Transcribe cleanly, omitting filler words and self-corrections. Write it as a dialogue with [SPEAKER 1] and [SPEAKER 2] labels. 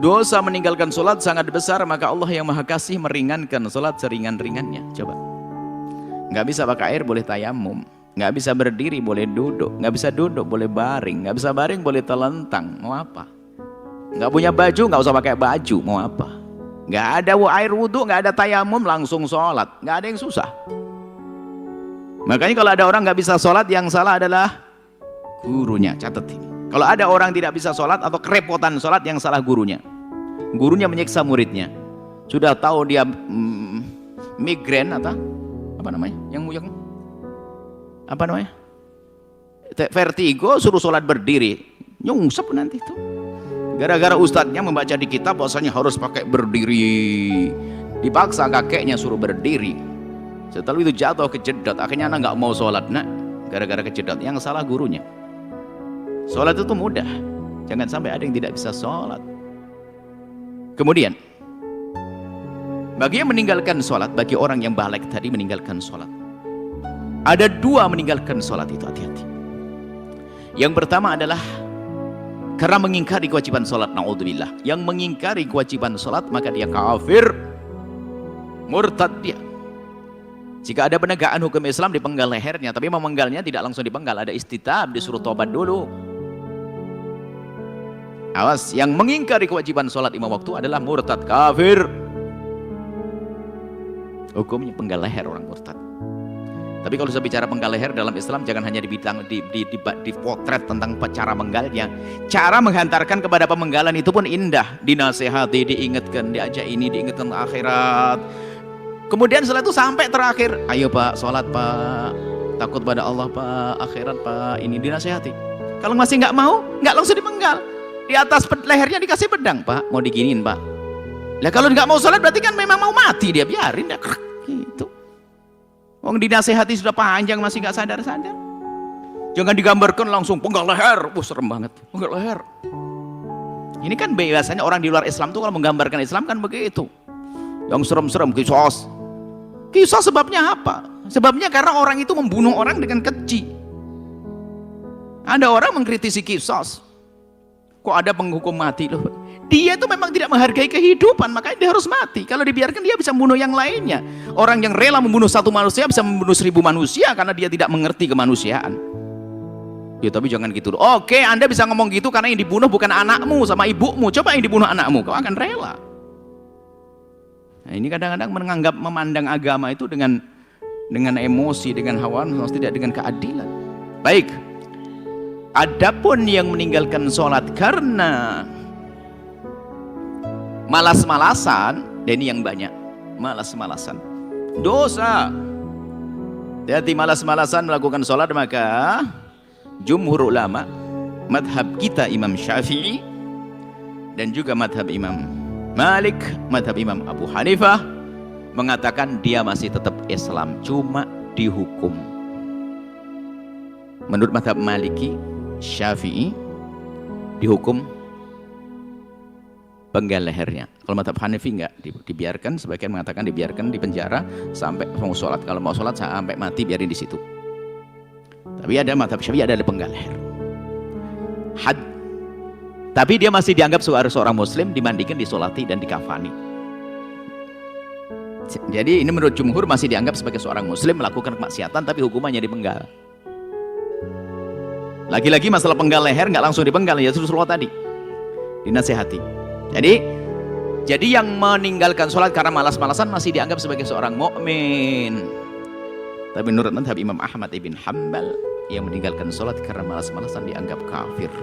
[SPEAKER 1] dosa meninggalkan sholat sangat besar, maka Allah yang Maha Kasih meringankan sholat seringan-ringannya. Coba, nggak bisa pakai air boleh tayamum, nggak bisa berdiri boleh duduk, nggak bisa duduk boleh baring, nggak bisa baring boleh telentang. Mau apa? Nggak punya baju nggak usah pakai baju. Mau apa? Nggak ada air wudhu, nggak ada tayamum, langsung sholat. Nggak ada yang susah. Makanya kalau ada orang nggak bisa sholat, yang salah adalah gurunya. Catat ini. Kalau ada orang tidak bisa sholat atau kerepotan sholat, yang salah gurunya. Gurunya menyiksa muridnya. Sudah tahu dia migrain atau apa namanya? Yang apa namanya? Vertigo, suruh sholat berdiri. Nyungsep nanti itu. Gara-gara ustadznya membaca di kitab bahwasanya harus pakai berdiri. Dipaksa kakeknya suruh berdiri. Setelah itu jatuh kejedot. Akhirnya anak nggak mau sholat, nak. Gara-gara kejedot. Yang salah gurunya. Sholat itu mudah, jangan sampai ada yang tidak bisa sholat. Kemudian, bagi yang meninggalkan sholat, bagi orang yang balik tadi meninggalkan sholat, ada dua meninggalkan sholat itu, hati-hati. Yang pertama adalah karena mengingkari kewajiban sholat, na'udzubillah. Yang mengingkari kewajiban sholat, maka dia kafir, murtad dia. Jika ada penegakan hukum Islam, dipenggal lehernya, tapi memenggalnya tidak langsung dipenggal, ada istitab, disuruh tobat dulu. Awas, yang mengingkari kewajiban sholat 5 waktu adalah murtad, kafir. Hukumnya penggal leher orang murtad. Tapi kalau saya bicara penggal leher dalam Islam, jangan hanya dipotret tentang cara menggalnya. Cara menghantarkan kepada pemenggalan itu pun indah. Dinasehati, diingatkan, diajak ini, diingatkan akhirat. Kemudian setelah itu sampai terakhir, ayo pak, sholat pak, takut pada Allah pak, akhirat pak, ini dinasehati. Kalau masih nggak mau, nggak langsung dipenggal. Di atas lehernya dikasih pedang, pak, mau diginiin pak. Lah kalau nggak mau sholat berarti kan memang mau mati, dia biarin ya, gitu. Wong dinasehati sudah panjang masih nggak sadar-sadar. Jangan digambarkan langsung penggal leher, serem banget, penggal leher. Ini kan biasanya orang di luar Islam tuh kalau menggambarkan Islam kan begitu, yang serem-serem, kisos. Kisah sebabnya apa? Sebabnya karena orang itu membunuh orang dengan keji. Ada orang mengkritisi kisos. Kok ada penghukum mati loh? Dia itu memang tidak menghargai kehidupan, makanya dia harus mati. Kalau dibiarkan dia bisa membunuh yang lainnya. Orang yang rela membunuh satu manusia bisa membunuh 1000 manusia karena dia tidak mengerti kemanusiaan. Ya tapi jangan gitu. Oke, Anda bisa ngomong gitu karena yang dibunuh bukan anakmu sama ibumu. Coba yang dibunuh anakmu, kau akan rela. Nah, ini kadang-kadang memandang agama itu dengan emosi, dengan hawa nafsu, tidak dengan keadilan. Baik. Adapun yang meninggalkan sholat karena malas-malasan, dan ini yang banyak, malas-malasan, dosa. Jadi malas-malasan melakukan sholat, maka jumhur ulama, madhab kita Imam Syafi'i dan juga madhab Imam Malik, madhab Imam Abu Hanifah mengatakan dia masih tetap Islam, cuma dihukum. Menurut madhab Maliki, Syafi'i dihukum penggal lehernya. Kalau madhab Hanafi enggak, dibiarkan. Sebagian mengatakan dibiarkan di penjara sampai mau sholat. Kalau mau sholat sampai mati biarin di situ. Tapi ada madhab Syafi'i ada penggal leher. Tapi dia masih dianggap seorang muslim, dimandikan, disolati dan dikafani. Jadi ini menurut jumhur masih dianggap sebagai seorang muslim melakukan kemaksiatan, tapi hukumannya dipenggal. Lagi-lagi masalah penggal leher nggak langsung dipenggal, ya Rasulullah tadi dinasehati. Jadi yang meninggalkan sholat karena malas-malasan masih dianggap sebagai seorang mukmin. Tapi menurut madhab Imam Ahmad ibn Hanbal, yang meninggalkan sholat karena malas-malasan dianggap kafir.